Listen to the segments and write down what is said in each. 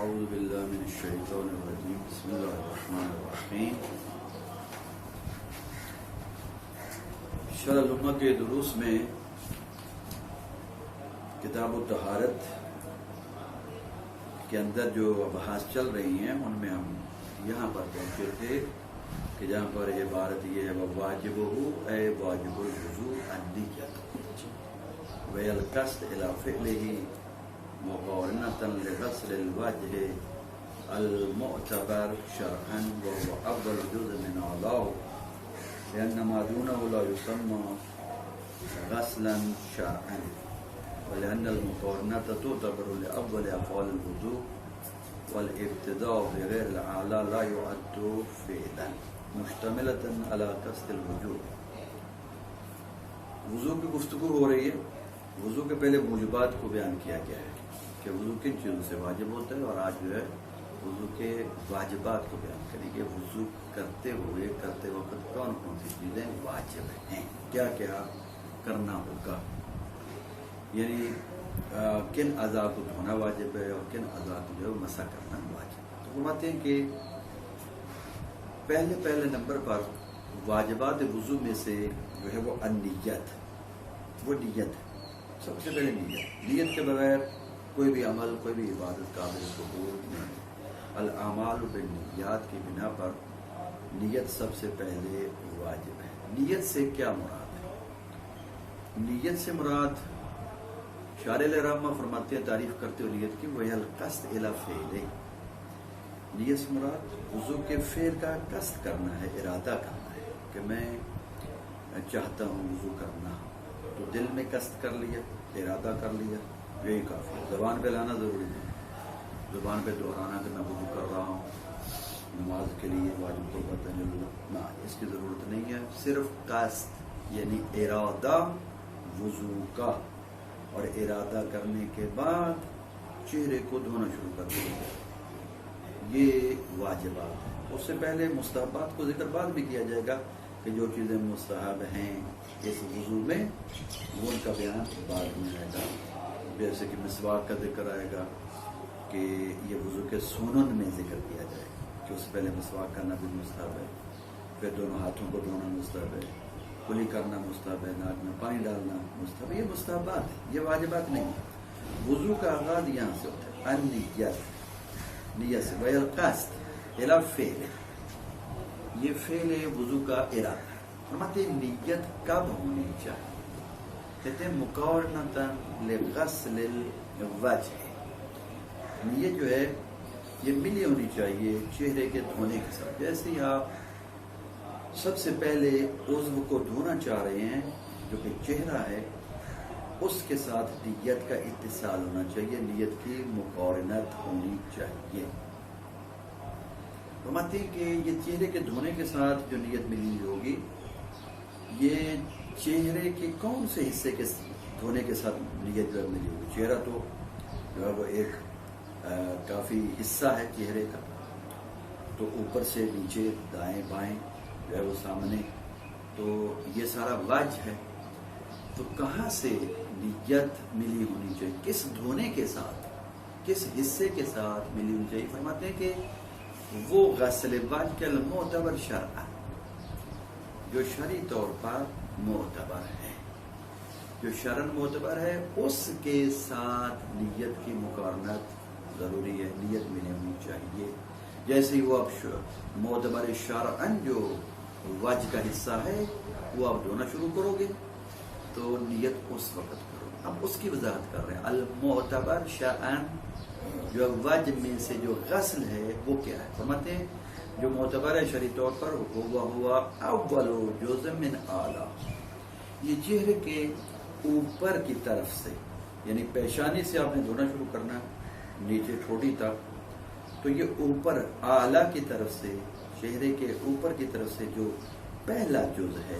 اعوذ باللہ من الشیطان الرجیم بسم اللہ الرحمن الرحیم۔ شرح الامہ کے دروس میں کتاب الطہارت کے اندر جو بحث چل رہی ہیں ان میں ہم یہاں پر پہنچے تھے کہ جہاں پر عبارت یہ ہے واجبہ اے واجب الوضوء النیۃ والقصد الی فعلہ مقارنة لغسل الوجه المعتبر شرعا وهو أفضل جزء من أعضائه لأن ما دونه لا يسمى غسلا شرعا ولأن المقارنة تعتبر لأفضل أفعال الوضوء والابتداء بغير الأعلى لا يعد فعلا مشتملة على قصد الوجوب۔ وضو کی گفتگو ہو رہی ہے۔ وضو کے پہلے موجبات کو بیان کیا گیا ہے کہ وضو کن چیزوں سے واجب ہوتا ہے، اور آج جو ہے وضو کے واجبات کو بیان کریں گے۔ وضو کرتے وقت کون کون سی چیزیں واجب ہیں، کیا کیا کرنا ہوگا، یعنی کن اعضاء کو دھونا واجب ہے اور کن اعضاء کو جو ہے مسح کرنا واجب ہے۔ تو فرماتے ہیں کہ پہلے نمبر پر واجبات وضو میں سے جو ہے وہ النیت، وہ نیت ہے۔ سب سے پہلے نیت کے بغیر کوئی بھی عمل، کوئی بھی عبادت قابل قبول نہیں۔ الاعمال بالنیات کی بنا پر نیت سب سے پہلے واجب ہے۔ نیت سے کیا مراد ہے؟ نیت سے مراد شارح الرحمہ فرماتے ہیں تعریف کرتے ہوئے نیت کی وہ القصد الی فعلہ۔ نیت سے مراد وضو کے فعل کا قصد کرنا ہے، ارادہ کرنا ہے کہ میں چاہتا ہوں وضو کرنا، تو دل میں قصد کر لیا، ارادہ کر لیا، یہی کافی ہے۔ زبان پہ لانا ضروری ہے، زبان پہ دہرانا کہ میں وضو کر رہا ہوں نماز کے لیے واجب قربت نہ، اس کی ضرورت نہیں ہے۔ صرف قصد یعنی ارادہ وضو کا، اور ارادہ کرنے کے بعد چہرے کو دھونا شروع کر دیا، یہ واجبات ہیں۔ اس سے پہلے مستحبات کو ذکر بعد بھی کیا جائے گا کہ جو چیزیں مستحب ہیں اس وضو میں وہ ان کا بیان بعد میں آئے گا، جیسے کہ مسواک کا ذکر آئے گا کہ یہ وضو کے سنن میں ذکر کیا جائے گا کہ اس سے پہلے مسواک کرنا بھی مستحب ہے، پھر دونوں ہاتھوں کو دھونا مستحب ہے، کلی کرنا مستحب ہے، ناک میں پانی ڈالنا مستحب ہے۔ یہ مستحبات ہیں، یہ واجبات نہیں ہیں۔ وضو کا آغاز یہاں سے ہوتا ہے، النیت، نیت سے، والقصد الی فعل، یہ فعل وضو کا ارادہ۔ فرماتے ہیں نیت کب ہونی چاہیے؟ کہتے ہیں مقارنۃ لغسل الوجہ، نیت جو ہے یہ ملی ہونی چاہیے چہرے کے دھونے کے ساتھ۔ جیسے ہی آپ سب سے پہلے عضو کو دھونا چاہ رہے ہیں جو کہ چہرہ ہے، اس کے ساتھ نیت کا اتصال ہونا چاہیے، نیت کی مقارنت ہونی چاہیے۔ فرماتے ہیں کہ یہ چہرے کے دھونے کے ساتھ جو نیت ملی ہوگی، یہ چہرے کے کون سے حصے کے دھونے کے ساتھ نیت جو ملی ہوگی؟ چہرہ تو جو ہے وہ ایک کافی حصہ ہے چہرے کا، تو اوپر سے نیچے دائیں بائیں جو ہے وہ سامنے، تو یہ سارا وجہ ہے۔ تو کہاں سے نیت ملی ہونی چاہیے، کس دھونے کے ساتھ، کس حصے کے ساتھ ملی ہونی چاہیے؟ فرماتے ہیں کہ وہ غسل وجہ کے المعتبر شرعا، جو شرعی طور پر معتبر ہے، جو شرعاً معتبر ہے، اس کے ساتھ نیت کی مقارنت ضروری ہے، نیت ملی ہونی چاہیے۔ جیسے وہ اب معتبر شرعاً جو وجہ کا حصہ ہے وہ آپ دھونا شروع کرو گے تو نیت اس وقت کرو گے۔ اب اس کی وضاحت کر رہے ہیں، المعتبر شرعاً جو وجہ میں سے جو غسل ہے وہ کیا ہے؟ فرماتے ہیں جو معتبر ہے شرعی طور پر وہ ہوا اول جزء من اعلیٰ، یہ چہرے کے اوپر کی طرف سے، یعنی پیشانی سے آپ نے دھونا شروع کرنا نیچے ٹھوڑی تک، تو یہ اوپر اعلیٰ کی طرف سے، چہرے کے اوپر کی طرف سے جو پہلا جزء ہے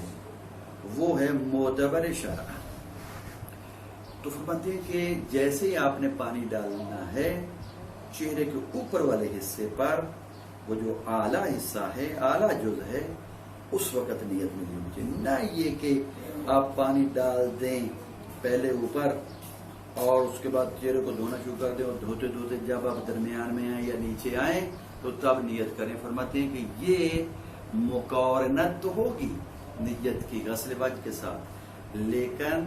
وہ ہے معتبر شرعاً۔ تو فرماتے ہیں کہ جیسے ہی آپ نے پانی ڈالنا ہے چہرے کے اوپر والے حصے پر، وہ جو اعلیٰ حصہ ہے، اعلیٰ جزء ہے، اس وقت نیت ملی ہونی چاہیے۔ نہ یہ کہ آپ پانی ڈال دیں پہلے اوپر اور اس کے بعد چہرے کو دھونا شروع کر دیں اور دھوتے دھوتے جب آپ درمیان میں آئیں یا نیچے آئیں تو تب نیت کریں. فرماتے ہیں کہ یہ مقارنت تو ہوگی نیت کی غسل وجہ کے ساتھ، لیکن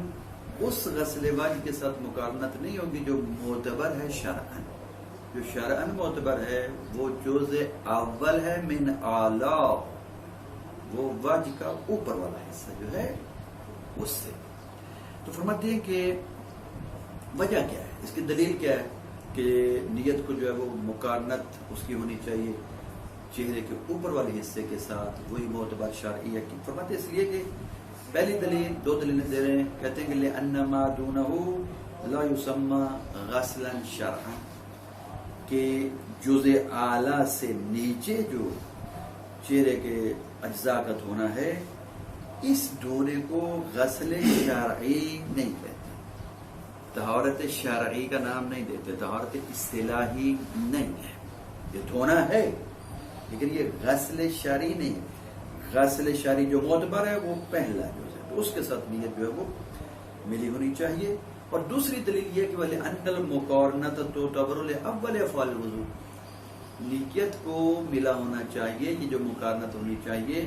اس غسل وجہ کے ساتھ مقارنت نہیں ہوگی جو معتبر ہے شرعاً. جو شرعاً معتبر ہے وہ جزء اول ہے من اعلی، وہ وجہ کا اوپر والا حصہ جو ہے اس سے. تو فرماتے ہیں کہ وجہ کیا ہے، اس کی دلیل کیا ہے کہ نیت کو جو ہے وہ مقارنت اس کی ہونی چاہیے چہرے کے اوپر والے حصے کے ساتھ، وہی معتبر شرعی ہے. فرماتے ہیں اس لیے کہ پہلی دلیل، دو دلیلیں دے رہے ہیں. کہتے ہیں کہ لِأَنَّ مَا دُونَهُ لَا يُسَمَّى غَسْلًا شَرْعًا، کہ جزء اعلیٰ سے نیچے جو چہرے کے اجزاء کا دھونا ہے اس دھونے کو غسل شرعی نہیں کہتے، طہارت شرعی کا نام نہیں دیتے، طہارت اصطلاحی نہیں ہے. یہ دھونا ہے لیکن یہ غسل شرعی نہیں ہے. غسل شرعی جو معتبر ہے وہ پہلا جز ہے، تو اس کے ساتھ نیت جو ہے وہ ملی ہونی چاہیے. اور دوسری دلیل یہ کہ وَلِأَنَّ الْمُقَارَنَةَ تُعْتَبَرُ لِأَوَّلِ أَفْعَالِ الْوُضُوءِ، نیت کو ملا ہونا چاہیے. یہ جو مقارنت ہونی چاہیے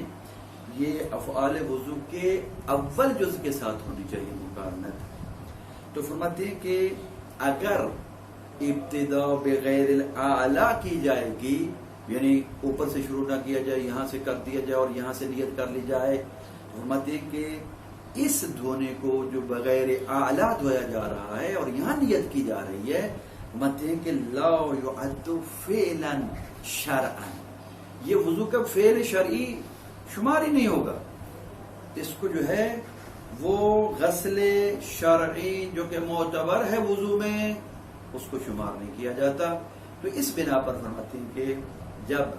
یہ افعال وضو کے اول جز کے ساتھ ہونی چاہیے مقارنت. تو فرماتے ہیں کہ اگر ابتدا بغیر الاعلیٰ کی جائے گی، یعنی اوپر سے شروع نہ کیا جائے، یہاں سے کر دیا جائے اور یہاں سے نیت کر لی جائے، فرماتے ہیں کہ اس دھونے کو جو بغیر اعلیٰ دھویا جا رہا ہے اور یہاں نیت کی جا رہی ہے، فرماتے ہیں کہ لا يعد فعلا شرعا، یہ وضو کا فعل شرعی شمار ہی نہیں ہوگا. اس کو جو ہے وہ غسل شرعی جو کہ معتبر ہے وضو میں اس کو شمار نہیں کیا جاتا. تو اس بنا پر فرماتے ہیں کہ جب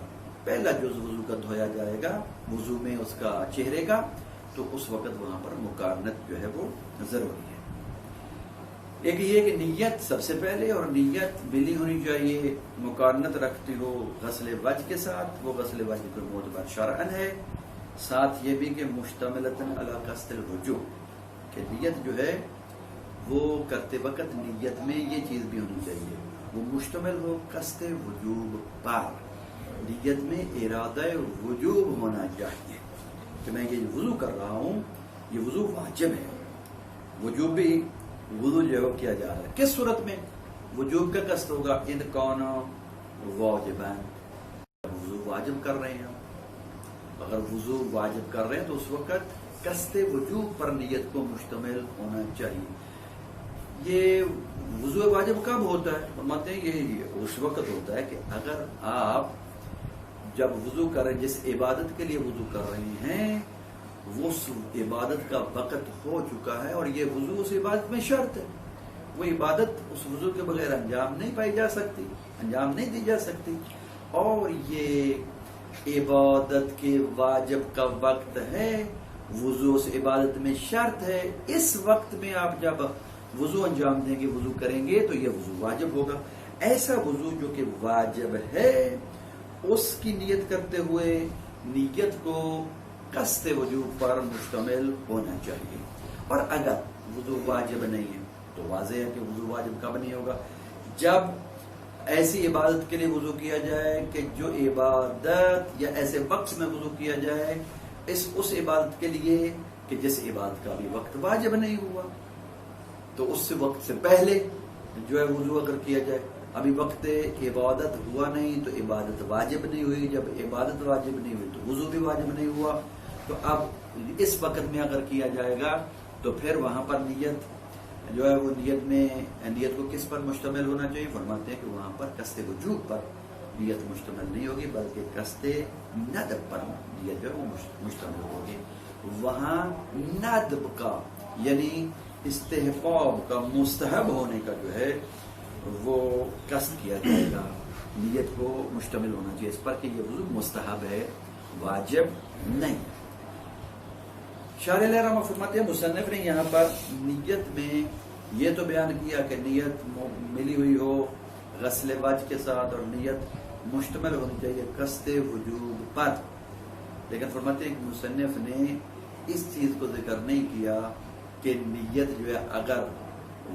پہلا جز وضو کا دھویا جائے گا وضو میں اس کا چہرے کا، تو اس وقت وہاں پر مقارنت جو ہے وہ ضروری ہے. ایک یہ کہ نیت سب سے پہلے، اور نیت ملی ہونی چاہیے، مقارنت رکھتی ہو غسل وجہ کے ساتھ، وہ غسل وجہ کو معتبر شرعاً ہے. ساتھ یہ بھی کہ مشتملتاً علی قصد الوجوب، کہ نیت جو ہے وہ کرتے وقت نیت میں یہ چیز بھی ہونی چاہیے، وہ مشتمل ہو قصد وجوب پر. نیت میں ارادہ وجوب ہونا چاہیے کہ میں یہ وضو کر رہا ہوں، یہ وضو واجب ہے. وجوب بھی وضو جو ہے کیا جا رہا ہے، کس صورت میں وجوب کا قصد ہوگا؟ ان کون واجبان، وضو واجب کر رہے ہیں. اگر وضو واجب کر رہے ہیں تو اس وقت قصد وجوب پر نیت کو مشتمل ہونا چاہیے. یہ وضو واجب کب ہوتا ہے؟ فرماتے ہیں یہ اس وقت ہوتا ہے کہ اگر آپ جب وضو کر رہے ہیں، جس عبادت کے لیے وضو کر رہے ہیں وہ عبادت کا وقت ہو چکا ہے اور یہ وضو اس عبادت میں شرط ہے. وہ عبادت اس وضو کے بغیر انجام نہیں پائی جا سکتی، انجام نہیں دی جا سکتی. اور یہ عبادت کے واجب کا وقت ہے، وضو اس عبادت میں شرط ہے. اس وقت میں آپ جب وضو انجام دیں گے، وضو کریں گے تو یہ وضو واجب ہوگا. ایسا وضو جو کہ واجب ہے اس کی نیت کرتے ہوئے نیت کو قصد وجوب پر مشتمل ہونا چاہیے. اور اگر وضو واجب نہیں ہے تو واضح ہے کہ وضو واجب کب نہیں ہوگا؟ جب ایسی عبادت کے لیے وضو کیا جائے کہ جو عبادت یا ایسے وقت میں وضو کیا جائے اس عبادت کے لیے کہ جس عبادت کا بھی وقت واجب نہیں ہوا، تو اس سے وقت سے پہلے جو ہے وضو اگر کیا جائے. ابھی وقت عبادت ہوا نہیں تو عبادت واجب نہیں ہوئی، جب عبادت واجب نہیں ہوئی تو وضو بھی واجب نہیں ہوا. تو اب اس وقت میں اگر کیا جائے گا تو پھر وہاں پر نیت جو ہے وہ نیت کو کس پر مشتمل ہونا چاہیے؟ فرماتے ہیں کہ وہاں پر قصد وجوب پر نیت مشتمل نہیں ہوگی بلکہ قصد ندب پر نیت جو ہے وہ مشتمل ہوگی. وہاں ندب کا یعنی استحباب کا، مستحب ہونے کا جو ہے وہ قصد کیا جائے گا. نیت کو مشتمل ہونا چاہیے اس پر کہ یہ وضو مستحب ہے، واجب نہیں. شارح علیہ رحمہ فرماتے ہیں مصنف نے یہاں پر نیت میں یہ تو بیان کیا کہ نیت ملی ہوئی ہو غسل وجہ کے ساتھ اور نیت مشتمل ہونی چاہیے قصد وجوب پر، لیکن فرماتے ہیں کہ مصنف نے اس چیز کو ذکر نہیں کیا کہ نیت جو ہے اگر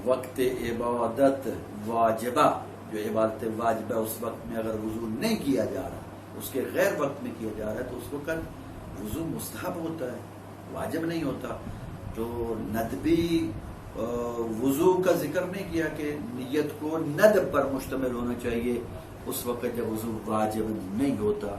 وقت عبادت واجبہ، جو عبادت واجبہ اس وقت میں اگر وضو نہیں کیا جا رہا، اس کے غیر وقت میں کیا جا رہا ہے، تو اس وقت وضو مستحب ہوتا ہے، واجب نہیں ہوتا. تو ندبی وضو کا ذکر نہیں کیا کہ نیت کو ندب پر مشتمل ہونا چاہیے اس وقت جب وضو واجب نہیں ہوتا.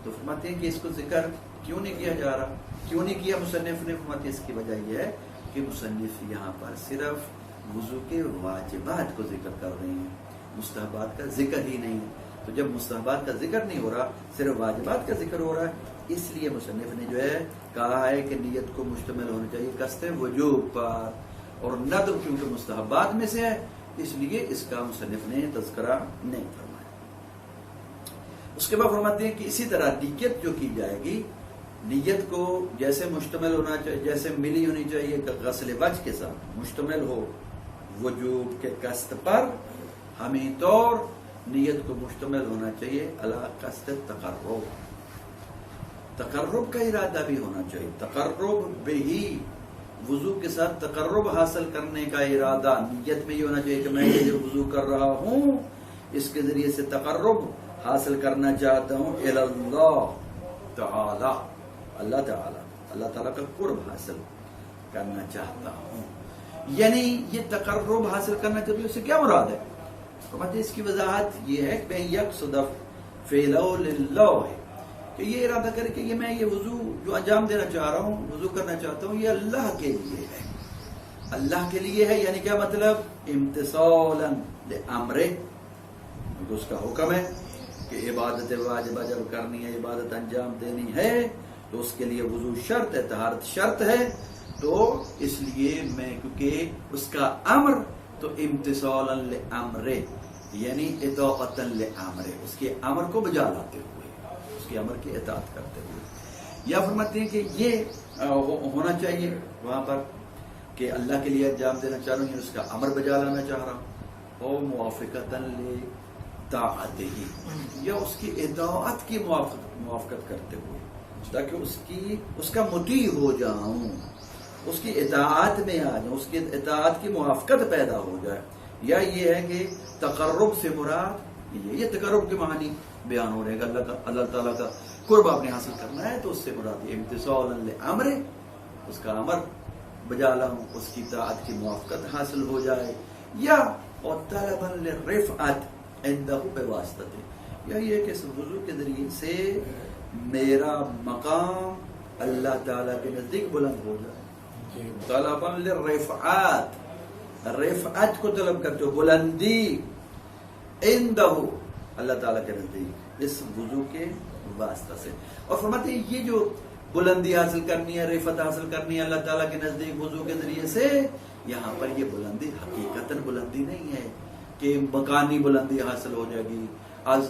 تو فرماتے ہیں کہ اس کو ذکر کیوں نہیں کیا جا رہا، کیوں نہیں کیا مصنف نے؟ فرماتے ہیں اس کی وجہ یہ ہے کہ مصنف یہاں پر صرف وضو کے واجبات کو ذکر کر رہے ہیں، مستحبات کا ذکر ہی نہیں. تو جب مستحبات کا ذکر نہیں ہو رہا، صرف واجبات کا ذکر ہو رہا ہے، اس لیے مصنف نے جو ہے کہا ہے کہ نیت کو مشتمل ہونا چاہیے قصد وجوب پر، اور ندب کیونکہ مستحبات میں سے ہے اس لیے اس کا مصنف نے تذکرہ نہیں فرمایا. اس کے بعد فرماتے ہیں کہ اسی طرح نیت جو کی جائے گی، نیت کو جیسے مشتمل ہونا چاہیے، جیسے ملی ہونی چاہیے کہ غسل وجہ کے ساتھ مشتمل ہو وجوب کے قصد پر، ہمیں طور نیت کو مشتمل ہونا چاہیے علی قصد تقرب، تقرب کا ارادہ بھی ہونا چاہیے. تقرب بہی، وضو کے ساتھ تقرب حاصل کرنے کا ارادہ نیت میں یہ ہونا چاہیے کہ میں یہ جو وضو کر رہا ہوں اس کے ذریعے سے تقرب حاصل کرنا چاہتا ہوں الی اللہ تعالی، اللہ تعالی کا قرب حاصل کرنا چاہتا ہوں. یعنی یہ تقرب حاصل کرنا چاہتے ہیں، اس سے کیا مراد ہے؟ اس کی وضاحت یہ ہے کہ یقصد فعلہ للہ ہے، کہ یہ ارادہ کرے کہ یہ میں یہ وضو جو انجام دینا چاہ رہا ہوں، وضو کرنا چاہتا ہوں، یہ اللہ کے لیے ہے، اللہ کے لیے ہے. یعنی کیا مطلب؟ امتثالا لامرہ، کیونکہ اس کا حکم ہے کہ عبادت واجبہ جب کرنی ہے، عبادت انجام دینی ہے تو اس کے لیے وضو شرط ہے، طہارت شرط ہے. تو اس لیے میں کیونکہ اس کا امر تو امتثالا لامرہ، یعنی اطاعتا لامرہ، اس کے امر کو بجا لاتے ہوئے، اس کے امر کی اطاعت کرتے ہوئے. یا فرماتے ہیں کہ یہ ہونا چاہیے وہاں پر کہ اللہ کے لیے انجام دینا چاہ رہا ہوں، اس کا امر بجا لانا چاہ رہا ہوں، اور موافقتا لطاعتہ، یا اس کی اطاعت کی موافقت کرتے ہوئے، تاکہ اس کا مطیع ہو جاؤں، اس کی اطاعت میں آ جاؤں، اس کی اطاعت کی موافقت پیدا ہو جائے. یا یہ ہے کہ تقرب سے مراد یہ تقرب کے معنی بیان ہو رہے ہیں کہ اللہ تعالیٰ کا قرب آپ نے حاصل کرنا ہے، تو اس سے مراد امتثالا لامرہ، اس کا امر بجا لاؤں، اس کی اطاعت کی موافقت حاصل ہو جائے. یا اور طلبا للرفعت عنده بواسطہ، یا یہ کہ اس وضو کے ذریعے سے میرا مقام اللہ تعالیٰ کے نزدیک بلند ہو جائے. طلبا للرفعت، رفعت کو طلب کرتے ہو، بلندی عنده اللہ تعالیٰ کے نزدیک اس وضو کے واسطہ سے. اور فرماتے ہیں یہ جو بلندی حاصل کرنی ہے، رفعت حاصل کرنی ہے اللہ تعالیٰ کے نزدیک وضو کے ذریعے سے، یہاں پر یہ بلندی حقیقتاً بلندی نہیں ہے کہ مکانی بلندی حاصل ہو جائے گی، از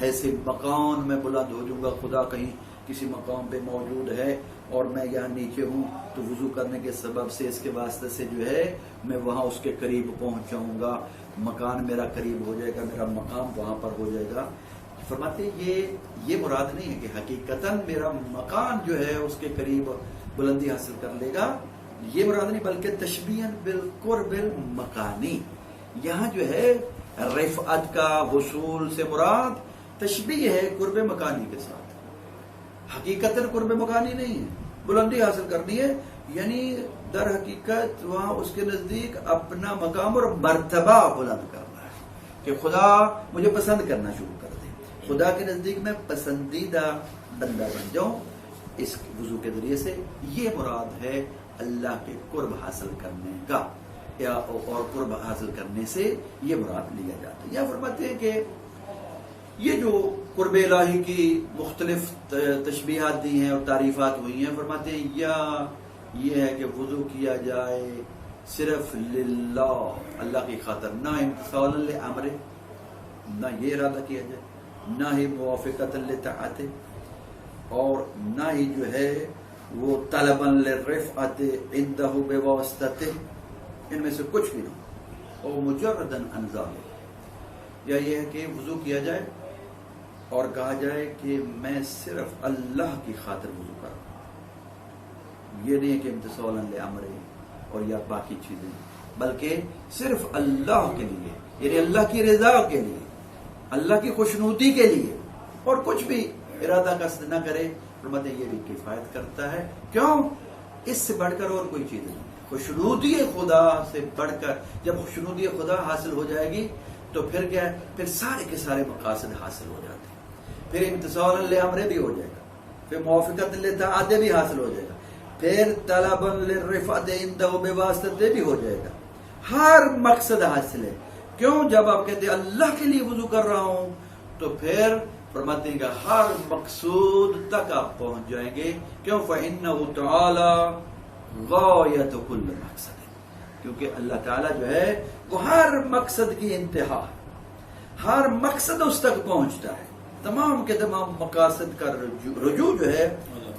حیث مکان میں بلند ہو جاؤں گا، خدا کہیں کسی مقام پہ موجود ہے اور میں یہاں نیچے ہوں تو وضو کرنے کے سبب سے، اس کے واسطے سے جو ہے میں وہاں اس کے قریب پہنچ جاؤں گا، مکان میرا قریب ہو جائے گا، میرا مقام وہاں پر ہو جائے گا. فرماتے یہ مراد نہیں ہے کہ حقیقتاً میرا مکان جو ہے اس کے قریب بلندی حاصل کر لے گا، یہ مراد نہیں، بلکہ تشبیہاً بالقرب المکانی، یہاں جو ہے رفعت کا حصول سے مراد تشبیہ ہے قرب مکانی کے ساتھ، حقیقتاً قرب مکانی نہیں ہے. بلندی حاصل کرنی ہے یعنی در حقیقت وہاں اس کے نزدیک اپنا مقام اور مرتبہ بلند کرنا ہے کہ خدا مجھے پسند کرنا شروع کر دے، خدا کے نزدیک میں پسندیدہ بندہ بن جاؤں اس وضو کے ذریعے سے. یہ مراد ہے اللہ کے قرب حاصل کرنے کا، اور قرب حاصل کرنے سے یہ مراد لیا جاتا ہے. یا فرماتے ہیں کہ یہ جو قرب الہی کی مختلف تشبیہات دی ہیں اور تعریفات ہوئی ہیں، فرماتے ہیں یا یہ ہے کہ وضو کیا جائے صرف للہ، اللہ کی خاطر، نہ امتثالا لامرہ، نہ یہ ارادہ کیا جائے، نہ ہی موافقتا لطاعتہ، اور نہ ہی جو ہے وہ طلبا للرفعت عنده بواسطہ، ان میں سے کچھ بھی نہ ہو. اور مجردا عن ذلک، یا یہ ہے کہ وضو کیا جائے اور کہا جائے کہ میں صرف اللہ کی خاطر وضو کروں، یہ نہیں ہے کہ امتثالا لامرہ اور یا باقی چیزیں. بلکہ صرف اللہ کے لیے، یعنی اللہ کی رضا کے لیے، اللہ کی خوشنودی کے لیے، اور کچھ بھی ارادہ قصد نہ کرے، فرماتے ہیں یہ بھی کفایت کرتا ہے. کیوں؟ اس سے بڑھ کر اور کوئی چیز نہیں. خوشنودی خدا سے بڑھ کر جب خوشنودی خدا حاصل ہو جائے گی تو پھر کیا ہے؟ پھر سارے کے سارے مقاصد حاصل ہو جاتے ہیں. پھر امتثال لامر بھی ہو جائے گا، پھر موافقت لطاعت بھی حاصل ہو جائے گا، پھر طلب للرفعت عنده بواسطہ بھی ہو جائے گا. ہر مقصد حاصل ہے. کیوں؟ جب آپ کہتے ہیں اللہ کے لیے وضو کر رہا ہوں تو پھر فرماتے ہیں کہ ہر مقصود تک آپ پہنچ جائیں گے. کیوں؟ فإنه تعالی غایت کل مقصد، کیونکہ اللہ تعالیٰ جو ہے وہ ہر مقصد کی انتہا، ہر مقصد اس تک پہنچتا ہے. تمام کے تمام مقاصد کا رجوع جو ہے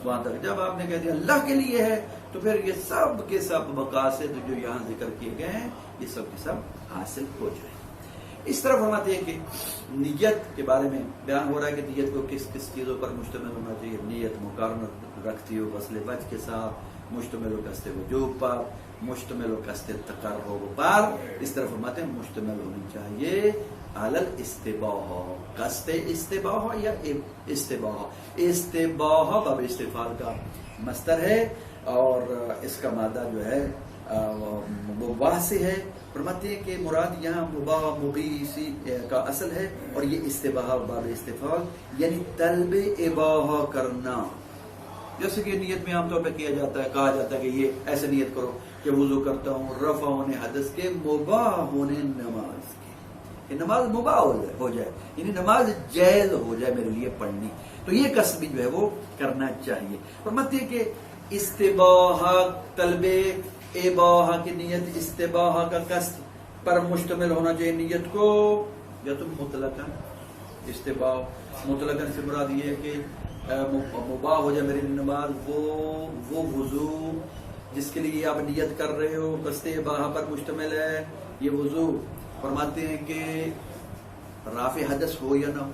وہاں تک. جب آپ نے کہہ دیا اللہ کے لیے ہے تو پھر یہ سب کے سب مقاصد جو یہاں ذکر کیے گئے ہیں یہ سب کے سب حاصل ہو جائیں. اس طرح فرماتے ہیں کہ نیت کے بارے میں بیان ہو رہا ہے کہ نیت کو کس کس چیزوں پر مشتمل ہونا چاہیے. نیت مقارنت رکھتی ہو غسل وجہ کے ساتھ، مشتمل ہو قصد وجوب پر، مشتمل ہو قصد تقرب پر. اس طرح فرماتے ہیں مشتمل ہونی چاہیے علی الاستباحہ، قصد استباحہ یا استباحہ. استباحہ باب استفعال کا مصدر ہے اور اس کا مادہ جو ہے مباح سے ہے. فرماتے ہیں کہ مراد یہاں مباح مبیح اسی کا اصل ہے، اور یہ استباحہ باب استفعال یعنی طلب اباحہ کرنا. جیسے کہ نیت میں عام طور پہ کیا جاتا ہے، کہا جاتا ہے کہ یہ ایسے نیت کرو کہ وضو کرتا ہوں رفع ہونے حدث کے، مباح ہونے نماز کے، کہ نماز مباح ہو جائے، یعنی نماز جائز ہو جائے میرے لیے پڑھنی. تو یہ قصد بھی جو ہے وہ کرنا چاہیے. فرماتے ہیں کہ استباحہ طلب اباحہ کی نیت، استباحہ کا قصد پر مشتمل ہونا چاہیے نیت کو. یا تو مطلقاً استباح مطلقاً سے مراد یہ ہے کہ مباح ہو جائے میری نماز، وہ وضو جس کے لیے آپ نیت کر رہے ہو قصد اباحہ پر مشتمل ہے. یہ وضو فرماتے ہیں کہ رافع حدث ہو یا نہ ہو.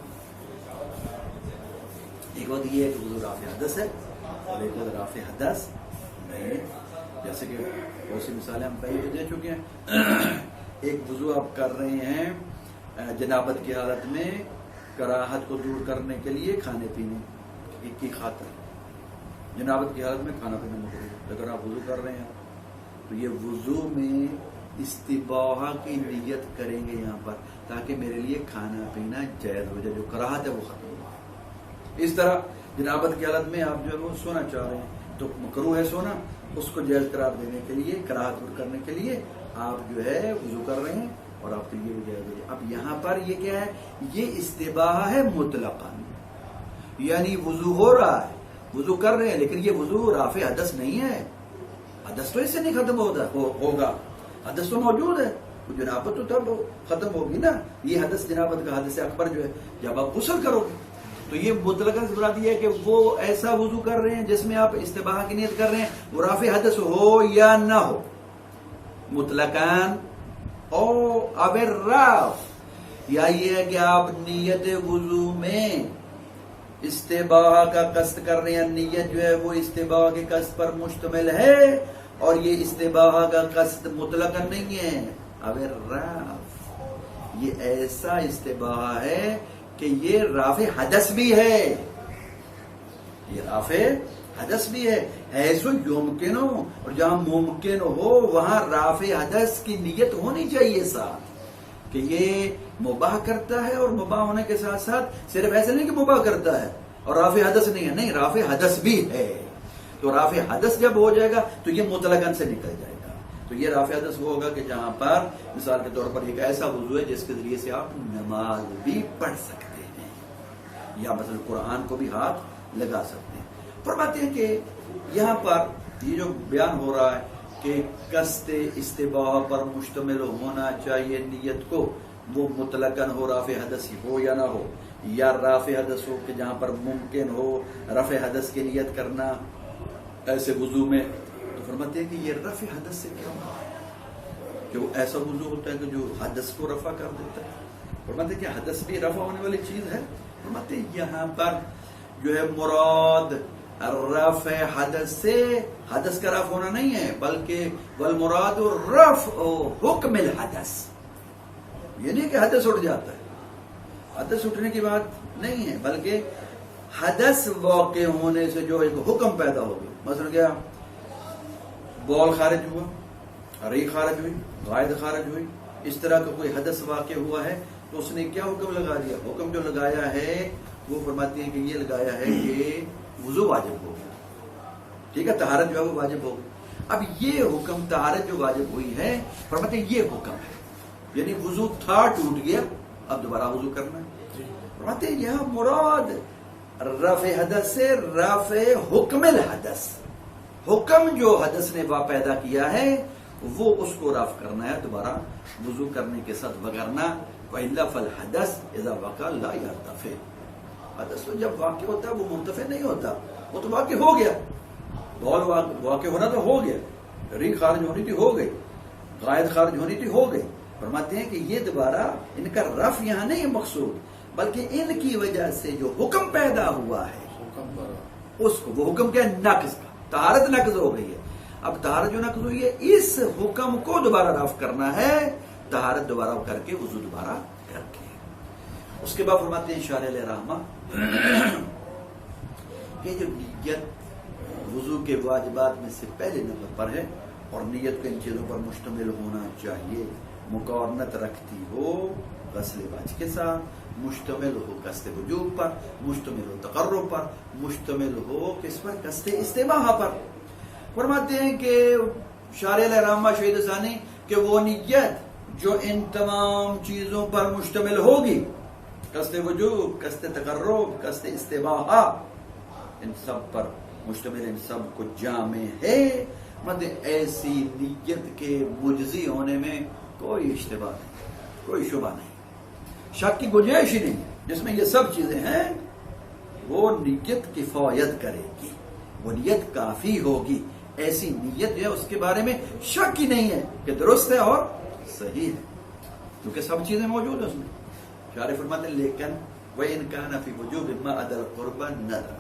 ایک وقت یہ ہے کہ وضو رافع حدث ہے اور ایک وقت رافع حدث نہیں. جیسے کہ بہت سی مثالیں ہم پہلے دے چکے ہیں. ایک وضو آپ کر رہے ہیں جنابت کی حالت میں کراہت کو دور کرنے کے لیے کھانے پینے کی خاطر. جنابت کی حالت میں کھانا پینا مکروہ ہے، اگر آپ وضو کر رہے ہیں تو یہ وضو میں استباحہ کی نیت کریں گے یہاں پر تاکہ میرے لیے کھانا پینا جائز ہو جائے، جو کراہت ہے وہ ختم ہو. اس طرح جنابت کی حالت میں آپ جو ہے وہ سونا چاہ رہے ہیں تو مکروہ ہے سونا، اس کو جائز قرار دینے کے لیے، کراہت دور کرنے کے لیے آپ جو ہے وضو کر رہے ہیں اور آپ کے لیے وہ جائز ہو جائے. اب یہاں پر یہ کیا ہے؟ یہ استباحہ ہے مطلقاً، یعنی وضو ہو رہا ہے، وضو کر رہے ہیں، لیکن یہ وضو رافع حدث نہیں ہے. حدث تو اس سے نہیں ختم ہوگا، حدث تو موجود ہے، جنابت تو تب ختم ہوگی نا. یہ حدث جنابت کا حدث اکبر جو ہے جب آپ غسل کرو گے تو یہ مطلقاً سے مراد یہ ہے کہ وہ ایسا وضو کر رہے ہیں جس میں آپ استباحہ کی نیت کر رہے ہیں، وہ رافع حدث ہو یا نہ ہو، مطلقاً او اب الراف، یا یہ ہے کہ آپ نیت وضو میں استباحہ کا قصد کر رہے ہیں، نیت جو ہے وہ استباحہ کے قصد پر مشتمل ہے اور یہ استباحہ کا قصد مطلقاً نہیں ہے. اب الراف یہ ایسا استباحہ ہے کہ یہ رافع حدث بھی ہے، یہ رافع حدث بھی ہے. ایسو یمکن ہو، اور جہاں ممکن ہو وہاں رافع حدث کی نیت ہونی چاہیے ساتھ کہ یہ مباح کرتا ہے، اور مباح ہونے کے ساتھ ساتھ صرف ایسے نہیں کہ مباح کرتا ہے اور رافع حدث نہیں ہے، نہیں رافع حدث بھی ہے. تو رافع حدث جب ہو جائے گا تو یہ مطلقاً سے نکل جائے گا. تو یہ رافع حدث وہ ہوگا کہ جہاں پر مثال کے طور پر ایک ایسا وضو ہے جس کے ذریعے سے آپ نماز بھی پڑھ سکتے ہیں یا مثلا قرآن کو بھی ہاتھ لگا سکتے ہیں. فرماتے ہیں کہ یہاں پر یہ جو بیان ہو رہا ہے کہ قصد استباحہ پر مشتمل ہونا چاہیے نیت کو، وہ مطلقاً ہو رافع حدث ہو یا نہ ہو، یا رافع حدث ہو کہ جہاں پر ممکن ہو رفع حدث کی نیت کرنا ایسے وضو میں. تو فرماتے ہیں کہ یہ رفع حدث سے کیا ہے کہ وہ ایسا وضو ہوتا ہے کہ جو حدث کو رفع کر دیتا ہے. فرماتے ہیں کہ حدث بھی رفع ہونے والی چیز ہے. فرماتے ہیں یہاں پر جو ہے مراد رفع حدث سے حدث کا رفع ہونا نہیں ہے، بلکہ والمراد رفع حکم الحدث، یہ نہیں کہ حدث اٹھ جاتا ہے، حدث اٹھنے کی بات نہیں ہے، بلکہ حدث واقع ہونے سے جو ایک حکم پیدا ہو گیا. مثلا کیا بول خارج ہوا، ری خارج ہوئی، غائد خارج ہوئی، اس طرح کا کوئی حدث واقع ہوا ہے تو اس نے کیا حکم لگا دیا؟ حکم جو لگایا ہے وہ فرماتے ہیں کہ یہ لگایا ہے کہ وضو واجب ہو گیا. ٹھیک ہے، طہارت جو ہے وہ واجب ہو گئی. اب یہ حکم طہارت جو واجب ہوئی ہے فرماتے ہیں یہ حکم ہے، یعنی وضو تھا ٹوٹ گیا اب دوبارہ وضو کرنا ہے. فرماتے ہیں یہاں مراد رفع حدث سے رفع حکم الحدث، حکم جو حدث نے پیدا کیا ہے وہ اس کو رفع کرنا ہے دوبارہ وضو کرنے کے ساتھ، وگرنا وَإِلَّا فَالْحَدَثُ إِذَا وَقَعَ لَا يَرْتَفِعُ. حدث تو جب واقع ہوتا ہے وہ منتفع نہیں ہوتا، وہ تو واقع ہو گیا. بول واقع ہونا تو ہو گیا، ری خارج ہونی تھی ہو گئی، غائد خارج ہونی تھی ہو گئی. فرماتے ہیں کہ یہ دوبارہ ان کا رفع یہاں نہیں مقصود، بلکہ ان کی وجہ سے جو حکم پیدا ہوا ہے اس کو، وہ حکم کیا؟ نقض کا. طہارت نقض ہو گئی ہے، اب طہارت جو نقض ہوئی ہے اس حکم کو دوبارہ رفع کرنا ہے، طہارت دوبارہ کر کے وضو دوبارہ کر کے. اس کے بعد فرماتے ہیں شارح علیہ رحمہ کہ جو نیت وضو کے واجبات میں سے پہلے نمبر پر ہے اور نیت کو ان چیزوں پر مشتمل ہونا چاہیے، مقارنت رکھتی ہو غسل واجب کے ساتھ، مشتمل ہو قصد وجوب پر، مشتمل ہو تقرب پر، مشتمل ہو کس پر؟ قصد استباحہ پر. فرماتے ہیں کہ شارح علیہ رحمہ شہید ثانی کہ وہ نیت جو ان تمام چیزوں پر مشتمل ہوگی، قصد وجوب، قصد تقرب، قصد استباحہ، ان سب پر مشتمل، ان سب کو جامع ہے. مطلب ایسی نیت کے مجزی ہونے میں کوئی اشتباہ نہیں، کوئی شبہ نہیں، شک کی گنجائش ہی نہیں. جس میں یہ سب چیزیں ہیں وہ نیت کفایت کرے گی، وہ نیت کافی ہوگی. ایسی نیت جو ہے اس کے بارے میں شک ہی نہیں ہے کہ درست ہے اور صحیح ہے، کیونکہ سب چیزیں موجود ہیں اس میں. شارح فرماتے ہیں لیکن وَإِنْ كَانَ فِي وُجُوبِ مَا عَدَى الْقُرْبَ نَذْرٌ.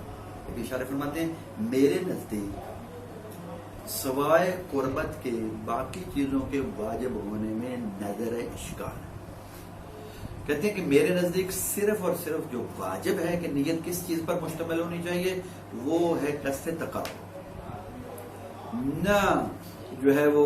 لیکن شارح فرماتے ہیں میرے نزدیک سوائے قربت کے باقی چیزوں کے واجب ہونے میں نظر اشکال ہے. کہتے ہیں کہ میرے نزدیک صرف اور صرف جو واجب ہے کہ نیت کس چیز پر مشتمل ہونی چاہیے وہ ہے قصد تقرب، نہ جو ہے وہ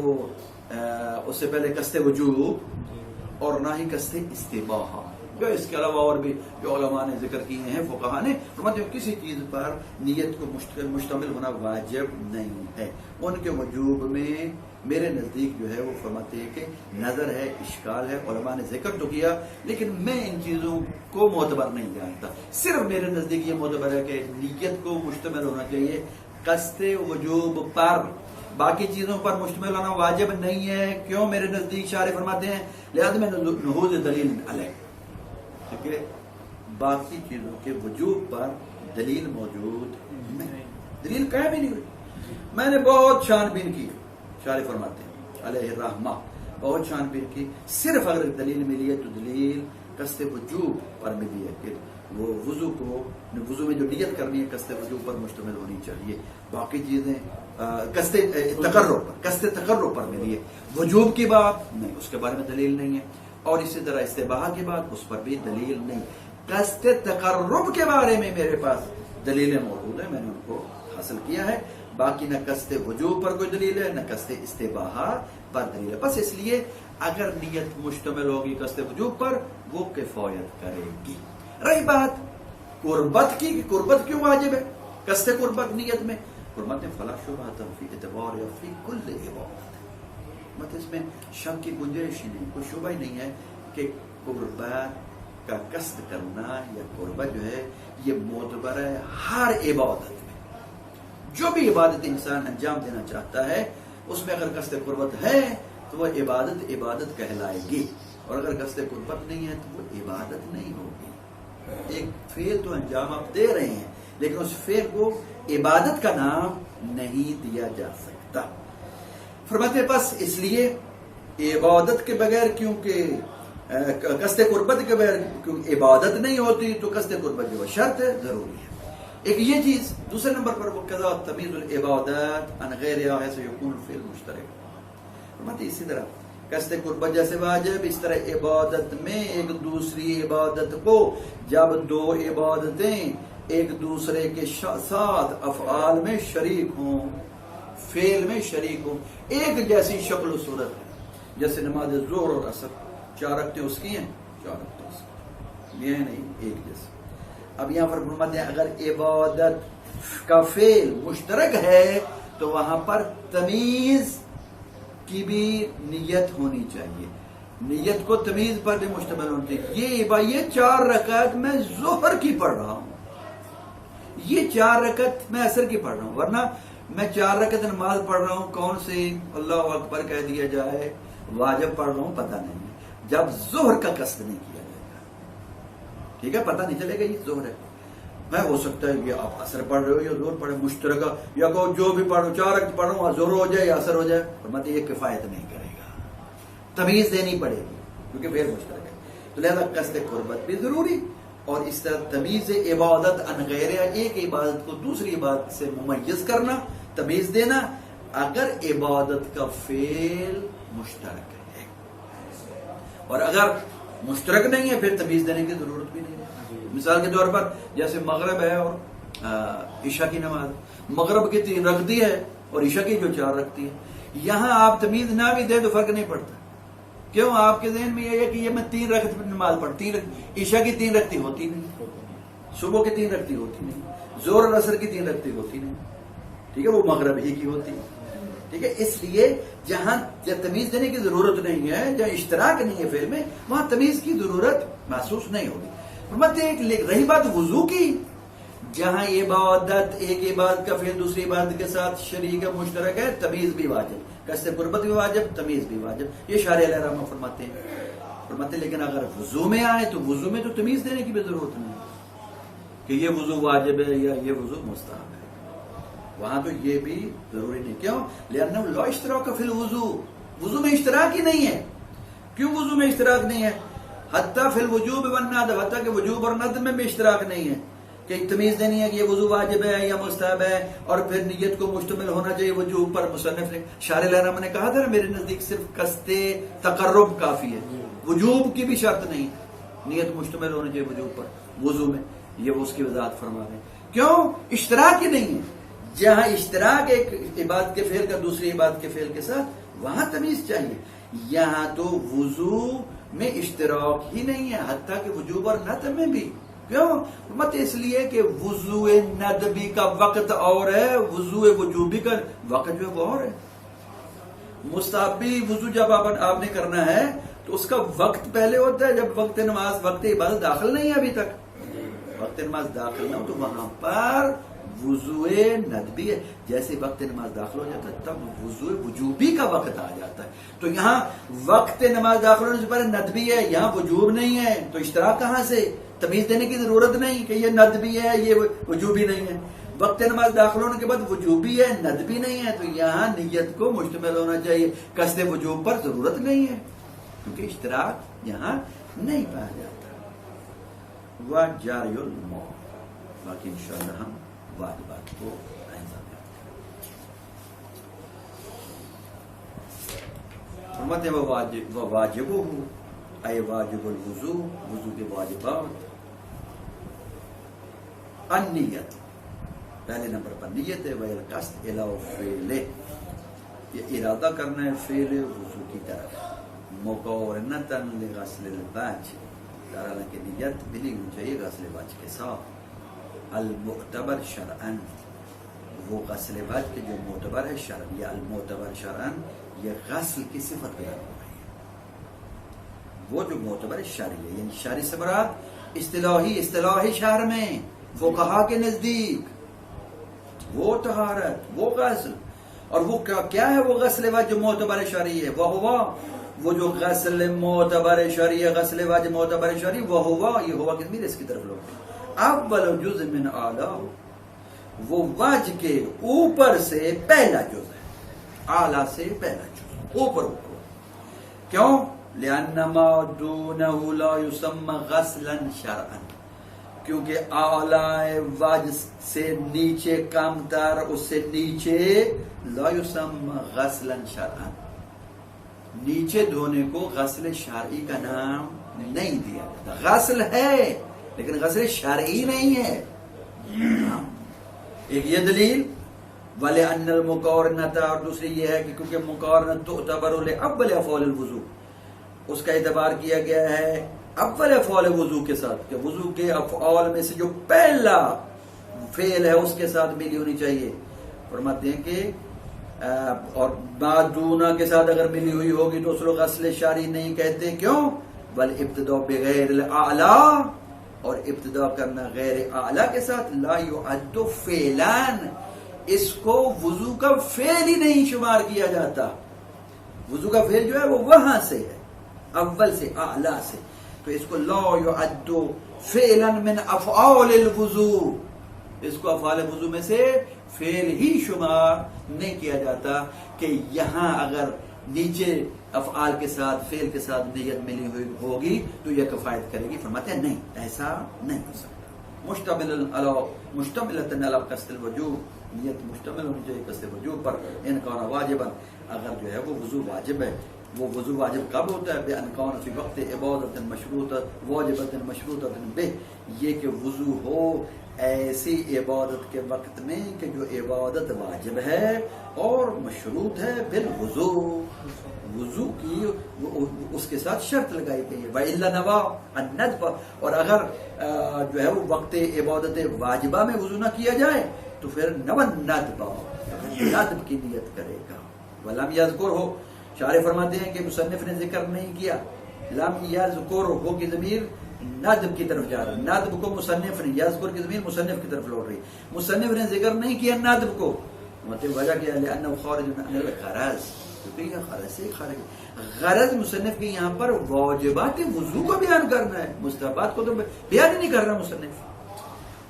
اس سے پہلے قصد وجوب اور نہ ہی قصد استباحہ. جو اس کے علاوہ اور بھی جو علماء نے ذکر کیے ہیں فقہاء نے، مطلب کسی چیز پر نیت کو مشتمل ہونا واجب نہیں ہے. ان کے وجوب میں میرے نزدیک جو ہے وہ فرماتے ہیں کہ نظر ہے، اشکال ہے. علماء نے ذکر تو کیا لیکن میں ان چیزوں کو معتبر نہیں جانتا. صرف میرے نزدیک یہ معتبر ہے کہ نیت کو مشتمل ہونا چاہیے قصد وجوب پر، باقی چیزوں پر مشتمل ہونا واجب نہیں ہے. کیوں؟ میرے نزدیک شارح فرماتے ہیں لہذا میں نہوذ دلیل علیہ، کیونکہ باقی چیزوں کے وجوب پر دلیل موجود نہیں، دلیل قائم ہی نہیں ہوئی. میں نے بہت چھان بین کی، شارح فرماتے ہیں علیہ الرحمہ بہت چھان بین کی، صرف اگر دلیل ملی ہے تو دلیل قصد وجوب پر ملی ہے کہ وہ وضو میں جو نیت کرنی ہے قصد وجوب پر مشتمل ہونی چاہیے. باقی چیزیں قصد تقرب پر ملی ہے، وجوب کی بات نہیں، اس کے بارے میں دلیل نہیں ہے. اور اسی طرح استباحہ کی بات اس پر بھی دلیل نہیں. قصد تقرب کے بارے میں میرے پاس دلیلیں موجود ہیں، میں نے ان کو حاصل کیا ہے. باقی نہ قصد وجوب پر کوئی دلیل ہے نہ قصد استباحہ پر دلیل ہے. بس اس لیے اگر نیت مشتمل ہوگی قصد وجوب پر وہ کفایت کرے گی. رہی بات قربت کی، قربت کیوں واجب ہے قصد قربت نیت میں؟ قربت میں فلا شبہۃ فی اعتبار یا فی کل عبادت، مطلب اس میں شک کی گنجائش ہی نہیں، کوئی شبہ ہی نہیں ہے کہ قربت کا قصد کرنا یا قربت جو ہے یہ معتبر ہے ہر عبادت میں. جو بھی عبادت انسان انجام دینا چاہتا ہے اس میں اگر قصد قربت ہے تو وہ عبادت کہلائے گی، اور اگر قصد قربت نہیں ہے تو وہ عبادت نہیں ہوگی. ایک فعل تو انجام آپ دے رہے ہیں لیکن اس فعل کو عبادت کا نام نہیں دیا جا سکتا. فرماتے پس اس لیے عبادت کے بغیر کیونکہ قصد قربت کے بغیر کیونکہ عبادت نہیں ہوتی تو قصد قربت جو شرط ہے ضروری ہے. ایک یہ چیز. دوسرے نمبر پر وقضا تمیز العبادات عن غیرها حيث يكون الفعل مشترک. فرماتے اسی طرح قصد قربت جیسے واجب، اس طرح عبادت میں ایک دوسری عبادت کو جب دو عبادتیں ایک دوسرے کے ساتھ افعال میں شریک ہوں، فعل میں شریک ہوں، ایک جیسی شکل و صورت ہے. جیسے نماز ظہر اور عصر 4 رکعتیں اس کی ہیں، 4 رکعتیں اس کی، یہ نہیں ایک جیسے. اب یہاں پر فرماتے ہیں اگر عبادت کا فعل مشترک ہے تو وہاں پر تمیز کی بھی نیت ہونی چاہیے. نیت کو تمیز پر بھی مشتمل ہونی چاہیے. یہ 4 رکعت میں ظہر کی پڑھ رہا ہوں، یہ 4 رکعت میں عصر کی پڑھ رہا ہوں، ورنہ میں 4 رکعت نماز پڑھ رہا ہوں، کون سی اللہ اکبر کہہ دیا جائے، واجب پڑھ رہا ہوں پتہ نہیں ہے. جب ظہر کا قصد نہیں کیا جائے گا، ٹھیک ہے، پتہ نہیں چلے گا یہ ظہر ہے. میں ہو سکتا ہے یہ آپ عصر پڑھ رہے ہو یا ظہر پڑھے مشترکہ، یا کہ جو بھی پڑھو 4 رکعت پڑھ رہا ہوں ظہر ہو جائے یا عصر ہو جائے، فرماتے یہ کفایت نہیں کرے گا، تمیز دینی پڑے گی کیونکہ فعل مشترک ہے. تو لہذا قصد قربت بھی ضروری، اور اس طرح تمیز عبادت عن غیرہ، ایک عبادت کو دوسری عبادت سے ممیز کرنا، تمیز دینا اگر عبادت کا فعل مشترک ہے. اور اگر مشترک نہیں ہے پھر تمیز دینے کی ضرورت بھی نہیں ہے. مثال کے طور پر جیسے مغرب ہے اور عشاء کی نماز، مغرب کی 3 رکعتی ہے اور عشاء کی جو 4 رکعتی ہے، یہاں آپ تمیز نہ بھی دیں تو فرق نہیں پڑتا. کیوں؟ آپ کے ذہن میں یہ ہے کہ یہ میں 3 رکعت نماز پڑھتی، عشاء کی 3 رکعتی ہوتی نہیں، صبح کی 3 رکعتی ہوتی نہیں، ظہر اور عصر کی 3 رکعتی ہوتی نہیں، ٹھیک ہے، وہ مغرب ہی کی ہوتی ہے. ٹھیک ہے، اس لیے جہاں تمیز دینے کی ضرورت نہیں ہے، جہاں اشتراک نہیں ہے فعل میں، وہاں تمیز کی ضرورت محسوس نہیں ہوگی. رہی بات وضو کی، جہاں عبادت ایک عبادت کا فعل دوسری عبادت کے ساتھ شریک مشترک ہے، تمیز بھی واجب، قصد قربت بھی واجب، تمیز بھی واجب. یہ شارح علیہ رحمہ فرماتے ہیں لیکن اگر وضو میں آئے تو وضو میں تو تمیز دینے کی بھی ضرورت نہیں کہ یہ وضو واجب ہے یا یہ وضو مستحب ہے. وہاں تو یہ بھی ضروری نہیں. کیوں؟ لأنه لا اشتراک فی الوضو، وضو میں اشتراک ہی نہیں ہے. کیوں وضو میں اشتراک نہیں ہے؟ حتیٰ فی الوجوب والندب، حتیٰ کہ وجوب اور ندب میں بھی اشتراک نہیں ہے کہ تمیز دینی ہے کہ یہ وضو واجب ہے یا مستحب ہے، اور پھر نیت کو مشتمل ہونا چاہیے وجوب پر. مصنف نے شارح الحرام نے کہا تھا نا میرے نزدیک صرف قصد تقرب کافی ہے، وجوب کی بھی شرط نہیں، نیت مشتمل ہونا چاہیے وجوب پر وضو میں. یہ وہ اس کی وضاحت فرما رہے ہیں. کیوں؟ اشتراک ہی نہیں ہے. جہاں اشتراک ایک عبادت کے فعل کا دوسری عبادت کے فعل کے ساتھ، وہاں تمیز چاہیے. یہاں تو وضو میں اشتراک ہی نہیں ہے، حتیٰ کہ وجوب اور ندب میں بھی. کیوں؟ مت اس لیے کہ وضو ندبی کا وقت اور ہے، وضو وجوبی کا وقت جو ہے وہ اور ہے. مستحبی وضو جب آپ نے کرنا ہے تو اس کا وقت پہلے ہوتا ہے جب وقت نماز، وقت عبادت داخل نہیں ہے ابھی تک. وقت نماز داخل نہ ہو تو وہاں پر وضو ندبی ہے. جیسے وقت نماز داخل ہو جاتا ہے تب وضو وجوبی کا وقت آ جاتا ہے. تو یہاں وقت نماز داخل ہونے سے پہلے ندبی ہے، یہاں وجوب نہیں ہے، تو اشتراک کہاں سے؟ تمیز دینے کی ضرورت نہیں کہ یہ ندبی ہے یہ وجوبی نہیں ہے. وقت نماز داخل ہونے کے بعد وجوبی ہے ندبی نہیں ہے، تو یہاں نیت کو مشتمل ہونا چاہیے، قصد وجوب پر ضرورت نہیں ہے کیونکہ اشتراک یہاں نہیں پایا جاتا. وجاری الموت، باقی انشاءاللہ ہم واجبات کو فرماتے ہیں واجبہ اے واجب الوضو، وضو کے واجبات. النیت، پہلے نمبر پر نیت ہے. والقصد الی فعل، یہ ارادہ کرنا ہے فعل وضو کی طرف. مقارنۃ لغسل الوجه، حالانکہ نیت ملی ہونی چاہیے غسل وجہ کے ساتھ. المعتبر شرعاً، وہ غسل وجہ کے جو معتبر ہے شرعاً، یا المعتبر شرعاً یہ غسل کی صفت بیان ہو رہی ہے. وہ جو معتبر شرعی ہے، یعنی شرعی سے مراد اصطلاحی شہر میں فقہا کے نزدیک وہ طہارت، وہ غسل. اور وہ کیا ہے وہ غسل وجہ جو معتبر شرعی ہے؟ وہ جو غسل معتبر شرعی ہے، غسل وجہ معتبر شرعی، وہ ہوا، یہ ہوا کس میں اس کی طرف لوگ اول جزء من اعلیٰ، وہ وجہ کے اوپر سے پہلا جزء ہے، اعلیٰ سے پہلا جزء اوپر. کیوں؟ لأن ما دونه لا يسمى غسلا شرعا، کیونکہ اعلی وجہ سے نیچے کم تر، اس سے نیچے لا یسمى غسلا شرعا، نیچے دھونے کو غسل شرعی کا نام نہیں دیا جاتا. غسل ہے لیکن غسل شرعی نہیں ہے. ایک یہ دلیل وَلِأَنَّ الْمُقَارَنَةَ، اور دوسری یہ ہے کہ کیونکہ مقارنت تُعْتَبَرُ لِأَوَّلِ أَفْعَالِ الْوُضُوء، اس کا اعتبار کیا گیا ہے اول افعال وضو کے ساتھ، کہ وضو کے افعال میں سے جو پہلا فعل ہے اس کے ساتھ ملی ہونی چاہیے. فرماتے ہیں کہ اور بعدونا کے ساتھ اگر ملی ہوئی ہوگی تو اس کو غسل شرعی نہیں کہتے. کیوں؟ وَالْإِبْتِدَاءُ بِغَيْرِ الْأَعْلَى، اور ابتدا کرنا غیر اعلیٰ کے ساتھ لا يعد فعلاً، اس کو وضو کا فعل ہی نہیں شمار کیا جاتا. وضو کا فعل جو ہے وہ وہاں سے ہے، اول سے اعلیٰ سے، تو اس کو لا يعد فعلاً من افعال الوضوء، اس کو افعال وضو میں سے فعل ہی شمار نہیں کیا جاتا. کہ یہاں اگر نیچے افعال کے ساتھ فعل کے ساتھ نیت ملی ہوئی ہوگی تو یہ کفایت کرے گی. فرماتے ہیں نہیں، ایسا نہیں ہو سکتا. مشتملۃ علی قصد الوجوب، نیت مشتمل ہونی چاہیے قصد وجوب پر. ان کان واجبا، اگر جو ہے وہ وضو واجب ہے. وہ وضو واجب کب ہوتا ہے؟ بے ان کان فی وقت عبادت مشروطہ واجبۃ مشروطہ بہ، یہ کہ وضو ہو ایسی عبادت کے وقت میں کہ جو عبادت واجب ہے اور مشروط ہے بالوضو، وضو کی اس کے ساتھ شرط لگائی گئی ہے. وَإِلَّا نَوَى النَّدْبَ، اور اگر جو ہے وہ وقت عبادت واجبہ میں وضو نہ کیا جائے تو پھر نَوَى النَّدْبَ، ندب کی نیت کرے گا. وَلَمْ يَذْكُرْهُ، شارح فرماتے ہیں کہ مصنف نے ذکر نہیں کیا. لم یذکر ہو کی ضمیر ندب کی طرف جا رہی، ندب کو مصنف نے، یذکر کی ضمیر مصنف کی طرف لوٹ رہی. مصنف نے ذکر نہیں کیا ندب کو، مطلب وجہ کیا ہے لأنه خارج من الغرض، کیونکہ یہ غرض سے خارج. غرض مصنف کی یہاں پر واجبات وضو کو بیان کرنا ہے، مستحبات کو تو بیان ہی نہیں کر رہا مصنف.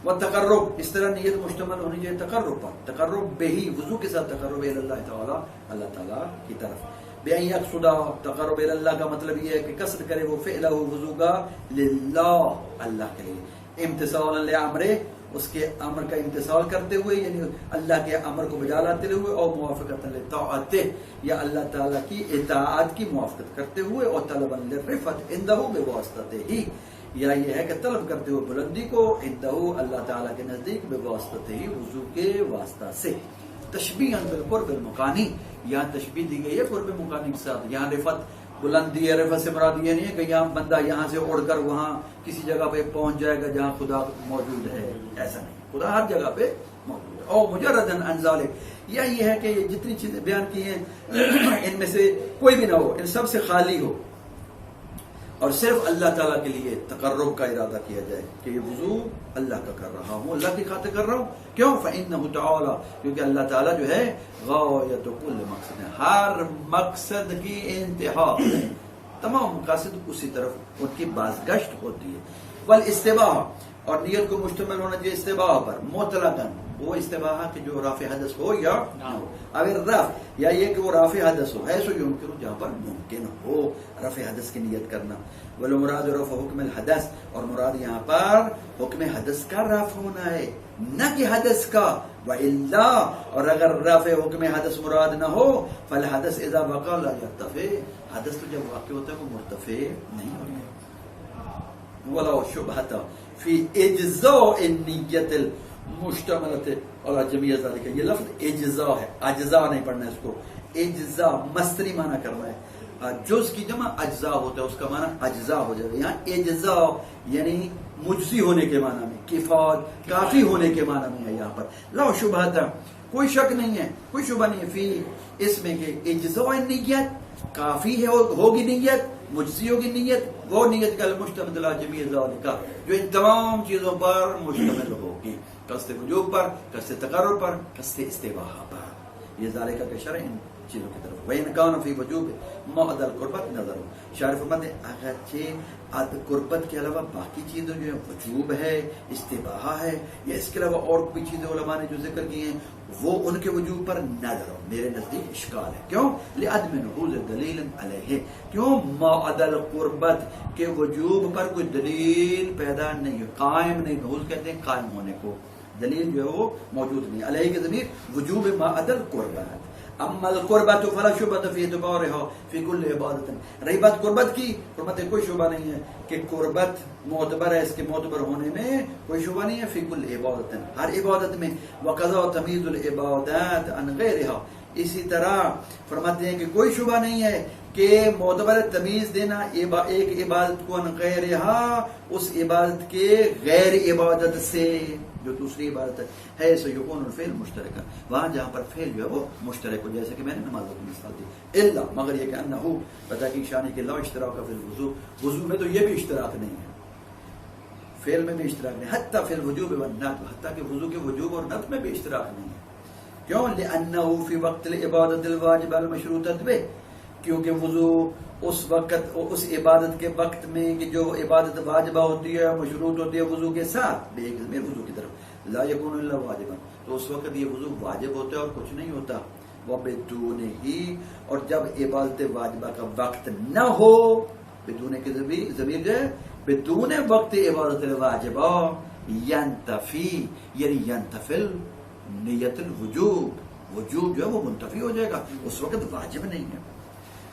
والتقرب، اس طرح نیت مشتمل ہونی چاہیے تقرب پر، تقرب بہی، وضو کے ساتھ تقرب الی اللہ تعالی، اللہ تعالی کی طرف. بے ان یقصد، تقرب الی اللہ کا مطلب یہ ہے کہ قصد کرے وہ فعلہ وضو کا للہ، اللہ کے لیے. امتثالا لامرہ، اس کے امر کا امتثال کرتے ہوئے، یعنی اللہ کے امر کو بجا لاتے ہوئے، اور موافقت لطاعتہ، یا اللہ تعالیٰ کی اطاعت کی موافقت کرتے ہوئے، اور طلبا للرفعت عنده بواسطتہ، یا یہ ہے کہ طلب کرتے ہوئے بلندی کو عنده اللہ تعالیٰ کے نزدیک بواسطتہ، وضو کے واسطہ سے. تشبیہا بالقرب المکانی، یہاں تشبیہ دی گئی ہے قرب مکانی کے ساتھ. یہاں رفعت بلندی ہے، رفعت سے مراد یہ نہیں ہے کہ یہاں بندہ یہاں سے اڑ کر وہاں کسی جگہ پہ پہنچ جائے گا جہاں خدا موجود ہے، ایسا نہیں. خدا ہر جگہ پہ موجود ہے. اور مجردن عن ذلک، یا یہ ہے کہ جتنی چیزیں بیان کی ہیں ان میں سے کوئی بھی نہ ہو، ان سب سے خالی ہو، اور صرف اللہ تعالیٰ کے لیے تقرب کا ارادہ کیا جائے کہ یہ وضو اللہ کا کر رہا ہوں، اللہ کی خاطر کر رہا ہوں. کیوں؟ فإنہ تعالی، کیونکہ اللہ تعالیٰ جو ہے غایت کل مقصد ہے، ہر مقصد کی انتہا، تمام مقاصد اسی طرف ان کی بازگشت ہوتی ہے. والاستباح، اور نیت کو مشتمل ہونا چاہیے استباح پر مطلقاً، وہ استباح کہ جو رافع حدث ہو یا نہ ہو. اگر رفع، یا یہ کہ وہ رافع حدث ہو، ایسو یمکن، جہاں پر ممکن ہو رفع حدث کی نیت کرنا. والمراد رفع حکم الحدث، اور مراد یہاں پر حکم حدث کا رفع ہونا ہے، نہ کہ حدث کا. وإلا، اور اگر رفع حکم حدث مراد نہ ہو، فالحدث اذا وقع لا يرتفع، حدث تو جب واقع ہوتا ہے وہ مرتفع نہیں ہوتا. ولا شبہۃ فی اجزاء النیت المشتملۃ علی جمیع ذلک، یہ لفظ اجزاء ہے، اجزاء نہیں پڑھنا ہے اس کو. اجزاء مصدری معنی کرنا ہے، جز کی جمع اجزاء ہوتا ہے، اس کا معنی اجزاء ہو جائے گا. یہاں اجزاء یعنی مجزی ہونے کے معنی میں، کفایت کافی ہونے کے معنی میں ہے. یہاں پر لا شبہۃ، کوئی شک نہیں ہے، کوئی شبہ نہیں ہے فی اس میں کہ اجزاء النیت کافی ہے، ہوگی نیت، مجزی ہوگی نیت، وہ نیت کا مشتمل علی جمیع ذالک، جو ان تمام چیزوں پر مشتمل ہوگی، قصد وجوب پر، قصد تقرب پر، قصد استباح پر. یہ ذالک کا شرع ان چیزوں کی طرف. وَإِنْ كَانَ فِي وُجُوبِ مَعْدَ الْقُرْبَةِ نَظَرٌ، شارح فرماتے ہیں اگرچہ قربت کے علاوہ باقی چیزیں جو ہیں وجوب ہے، استباحہ ہے، یا اس کے علاوہ اور کوئی چیزیں علماء نے جو ذکر کی ہیں وہ ان کے وجوب پر نظر میرے نزدیک اشکال ہے. کیوں؟ لعدم نفوذ دلیل علیہ، کیوں؟ ما عدا القربت کے وجوب پر کوئی دلیل پیدا نہیں ہے، قائم نہیں. نفوذ کہتے ہیں قائم ہونے کو، دلیل جو ہے وہ موجود نہیں. علیہ کی ضمیر وجوب ما عدا القربت. اما القربت فلا شبہۃ فی اعتبارها فی کل عبادت. رہی بات قربت کی، قربت کوئی شبہ نہیں ہے کہ قربت معتبر ہے، اس کے معتبر ہونے میں کوئی شبہ نہیں ہے. فی کل عبادت، ہر عبادت میں. وقضا تمیز العبادات عن غیرها، اسی طرح فرماتے ہیں کہ کوئی شبہ نہیں ہے کہ معتبر تمیز دینا ایک عبادت کو عن غیرها، اس عبادت کے غیر عبادت سے جو دوسری عبادت ہے. سو یکون الفعل مشترکہ، وہاں جہاں پر فعل جو ہے وہ مشترک ہو، جیسے کہ میں نے نماز کی مثال دی. الا مگر یہ کہ انه پتہ کی شان ہے کہ لا اشتراک فی الوضوء، وضو میں تو یہ بھی اشتراک نہیں ہے، فعل میں بھی اشتراک نہیں. حتی فی الوجوب والندب، حتی کہ وضو کے وجوب اور ندب میں بھی اشتراک نہیں ہے. کیوں؟ لانه فی وقت العبادت الواجبہ المشروطۃ بہ، کیونکہ وضو اس وقت، اس عبادت کے وقت میں کہ جو عبادت واجبہ ہوتی ہے، مشروط ہوتی ہے وضو کے ساتھ، بے ایک ضمیر وضو کی طرف، لا یکون الا واجبا، تو اس وقت یہ وضو واجب ہوتا ہے اور کچھ نہیں ہوتا. وبدون ہی، اور جب عبادت واجبہ کا وقت نہ ہو، بدون کے ضمیر جو ہے بدون وقت عبادت الواجبہ، ینتفی یعنی ینتفل نیت الوجوب، وجوب جو ہے وہ منتفی ہو جائے گا، اس وقت واجب نہیں ہے.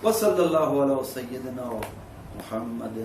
وصلی اللہ علیہ سیدنا محمد.